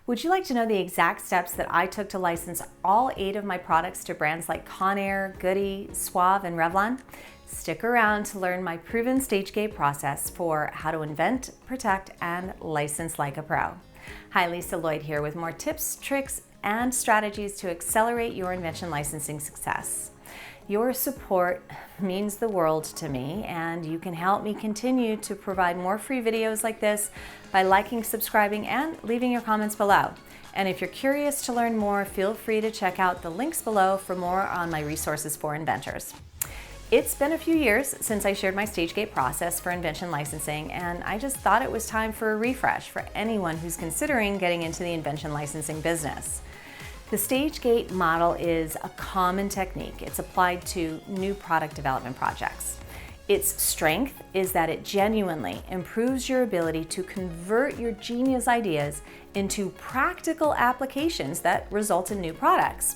Would you like to know the exact steps that I took to license all 8 of my products to brands like Conair, Goody, Suave, and Revlon? Stick around to learn my proven stage gate process for how to invent, protect, and license like a pro. Hi, Lisa Lloyd here with more tips, tricks, and strategies to accelerate your invention licensing success. Your support means the world to me, and you can help me continue to provide more free videos like this by liking, subscribing, and leaving your comments below. And if you're curious to learn more, feel free to check out the links below for more on my resources for inventors. It's been a few years since I shared my stage gate process for invention licensing, and I just thought it was time for a refresh for anyone who's considering getting into the invention licensing business. The stage gate model is a common technique. It's applied to new product development projects. Its strength is that it genuinely improves your ability to convert your genius ideas into practical applications that result in new products.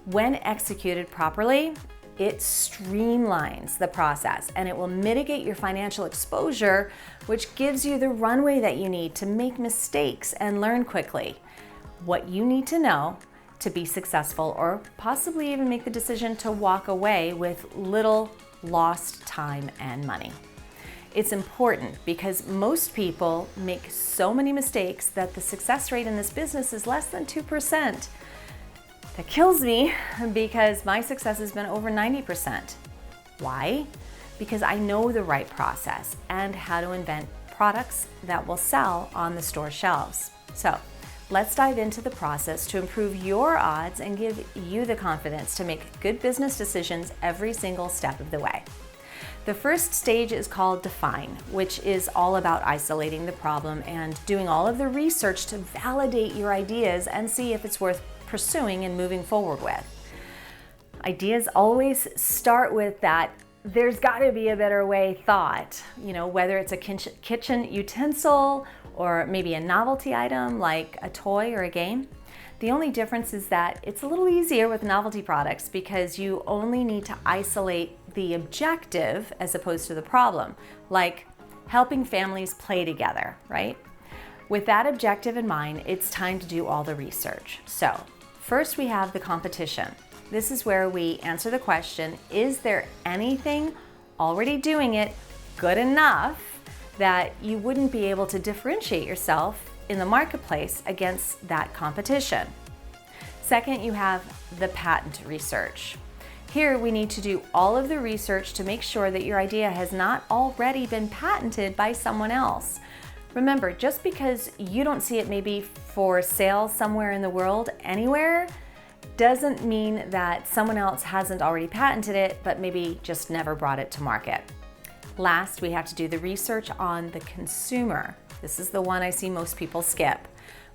When executed properly, it streamlines the process and it will mitigate your financial exposure, which gives you the runway that you need to make mistakes and learn quickly. What you need to know to be successful, or possibly even make the decision to walk away with little lost time and money. It's important because most people make so many mistakes that the success rate in this business is less than 2%. That kills me because my success has been over 90%. Why? Because I know the right process and how to invent products that will sell on the store shelves. So let's dive into the process to improve your odds and give you the confidence to make good business decisions every single step of the way. The first stage is called Define, which is all about isolating the problem and doing all of the research to validate your ideas and see if it's worth pursuing and moving forward with. Ideas always start with that there's got to be a better way thought, whether it's a kitchen utensil or maybe a novelty item like a toy or a game. The only difference is that it's a little easier with novelty products because you only need to isolate the objective as opposed to the problem, like helping families play together, right? With that objective in mind, it's time to do all the research. So first we have the competition. This is where we answer the question, is there anything already doing it good enough that you wouldn't be able to differentiate yourself in the marketplace against that competition? Second, you have the patent research. Here we need to do all of the research to make sure that your idea has not already been patented by someone else. Remember, just because you don't see it maybe for sale somewhere in the world anywhere, doesn't mean that someone else hasn't already patented it, but maybe just never brought it to market. Last, we have to do the research on the consumer. This is the one I see most people skip.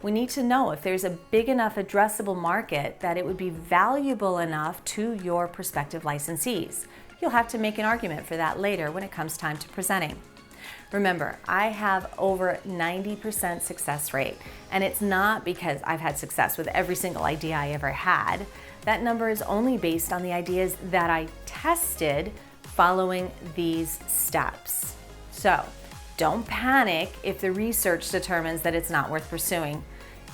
We need to know if there's a big enough addressable market that it would be valuable enough to your prospective licensees. You'll have to make an argument for that later when it comes time to presenting. Remember, I have over 90% success rate, and it's not because I've had success with every single idea I ever had. That number is only based on the ideas that I tested following these steps. So don't panic if the research determines that it's not worth pursuing.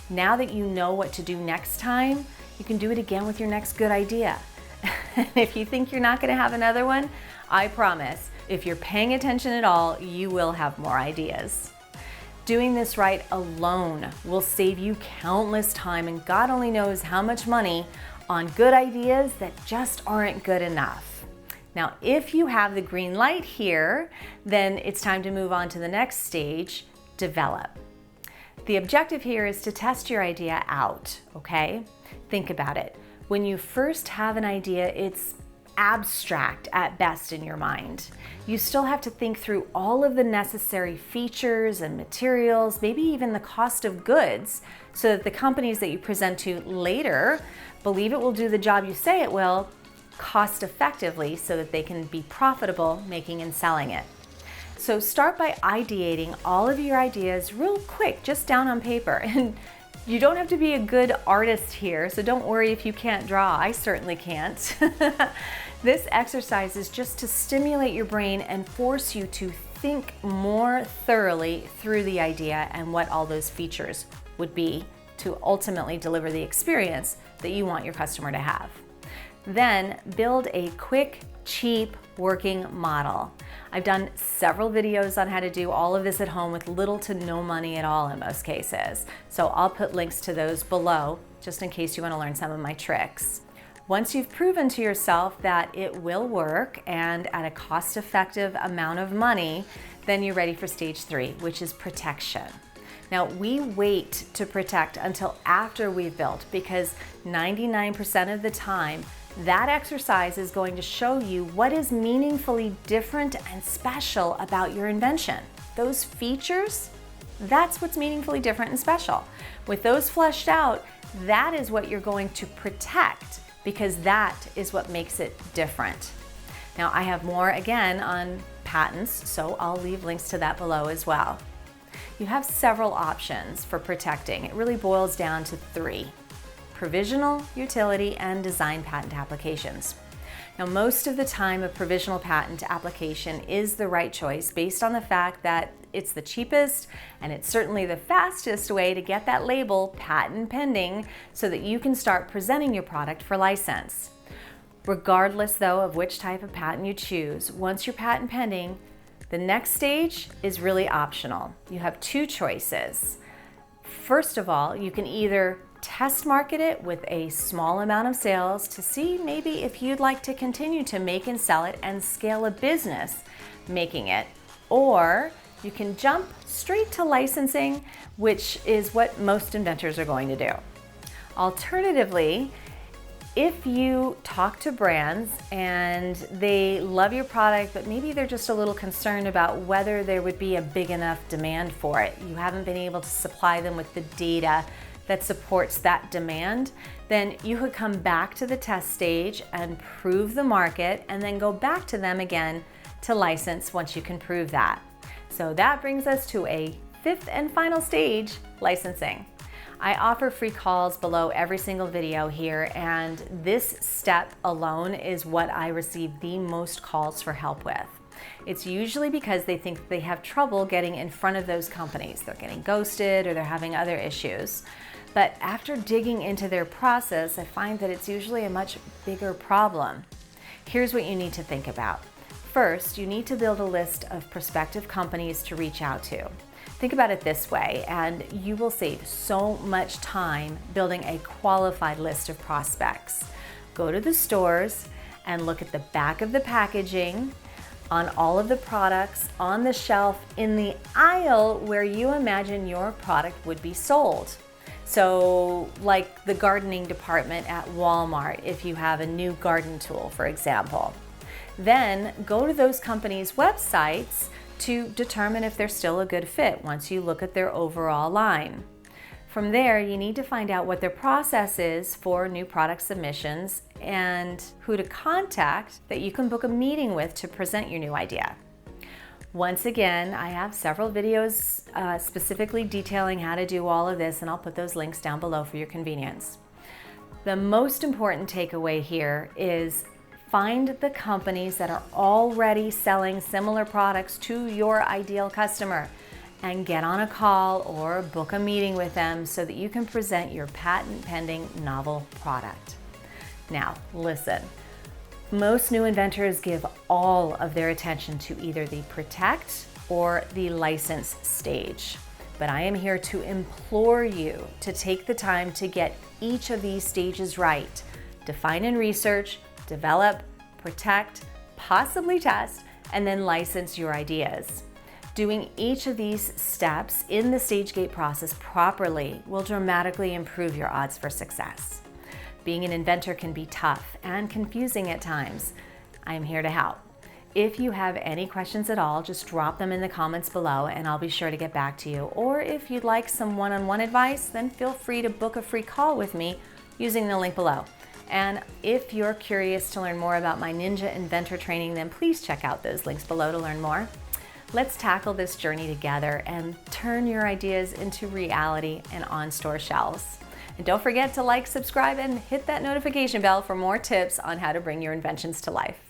Now that you know what to do next time, you can do it again with your next good idea. And if you think you're not going to have another one, I promise, if you're paying attention at all, you will have more ideas. Doing this right alone will save you countless time, and God only knows how much money on good ideas that just aren't good enough. Now, if you have the green light here, then it's time to move on to the next stage, develop. The objective here is to test your idea out, okay? Think about it. When you first have an idea, it's abstract at best in your mind. You still have to think through all of the necessary features and materials, maybe even the cost of goods, so that the companies that you present to later believe it will do the job you say it will, cost effectively, so that they can be profitable making and selling it. So start by ideating all of your ideas real quick, just down on paper. And you don't have to be a good artist here, so don't worry if you can't draw. I certainly can't. This exercise is just to stimulate your brain and force you to think more thoroughly through the idea and what all those features would be to ultimately deliver the experience that you want your customer to have. Then build a quick, cheap working model. I've done several videos on how to do all of this at home with little to no money at all in most cases. So I'll put links to those below just in case you want to learn some of my tricks. Once you've proven to yourself that it will work and at a cost-effective amount of money, then you're ready for stage 3, which is protection. Now, we wait to protect until after we've built because 99% of the time, that exercise is going to show you what is meaningfully different and special about your invention. Those features, that's what's meaningfully different and special. With those fleshed out, that is what you're going to protect because that is what makes it different. Now, I have more again on patents, so I'll leave links to that below as well. You have several options for protecting. It really boils down to 3. Provisional, utility, and design patent applications. Now, most of the time, a provisional patent application is the right choice based on the fact that it's the cheapest and it's certainly the fastest way to get that label patent pending so that you can start presenting your product for license. Regardless, though, of which type of patent you choose, once you're patent pending, the next stage is really optional. You have 2 choices. First of all, you can either test market it with a small amount of sales to see maybe if you'd like to continue to make and sell it and scale a business making it, or you can jump straight to licensing, which is what most inventors are going to do. Alternatively, if you talk to brands and they love your product, but maybe they're just a little concerned about whether there would be a big enough demand for it, you haven't been able to supply them with the data that supports that demand, then you could come back to the test stage and prove the market and then go back to them again to license once you can prove that. So that brings us to a 5th and final stage, licensing. I offer free calls below every single video here, and this step alone is what I receive the most calls for help with. It's usually because they think they have trouble getting in front of those companies. They're getting ghosted or they're having other issues. But after digging into their process, I find that it's usually a much bigger problem. Here's what you need to think about. First, you need to build a list of prospective companies to reach out to. Think about it this way, and you will save so much time building a qualified list of prospects. Go to the stores and look at the back of the packaging, on all of the products, on the shelf, in the aisle where you imagine your product would be sold. So like the gardening department at Walmart, if you have a new garden tool, for example. Then go to those companies' websites to determine if they're still a good fit once you look at their overall line. From there, you need to find out what their process is for new product submissions and who to contact that you can book a meeting with to present your new idea. Once again, I have several videos specifically detailing how to do all of this, and I'll put those links down below for your convenience. The most important takeaway here is find the companies that are already selling similar products to your ideal customer and get on a call or book a meeting with them so that you can present your patent-pending novel product. Now, listen. Most new inventors give all of their attention to either the protect or the license stage. But I am here to implore you to take the time to get each of these stages right. Define and research, develop, protect, possibly test, and then license your ideas. Doing each of these steps in the stage gate process properly will dramatically improve your odds for success. Being an inventor can be tough and confusing at times. I'm here to help. If you have any questions at all, just drop them in the comments below and I'll be sure to get back to you. Or if you'd like some one-on-one advice, then feel free to book a free call with me using the link below. And if you're curious to learn more about my Ninja Inventor training, then please check out those links below to learn more. Let's tackle this journey together and turn your ideas into reality and on store shelves. And don't forget to like, subscribe, and hit that notification bell for more tips on how to bring your inventions to life.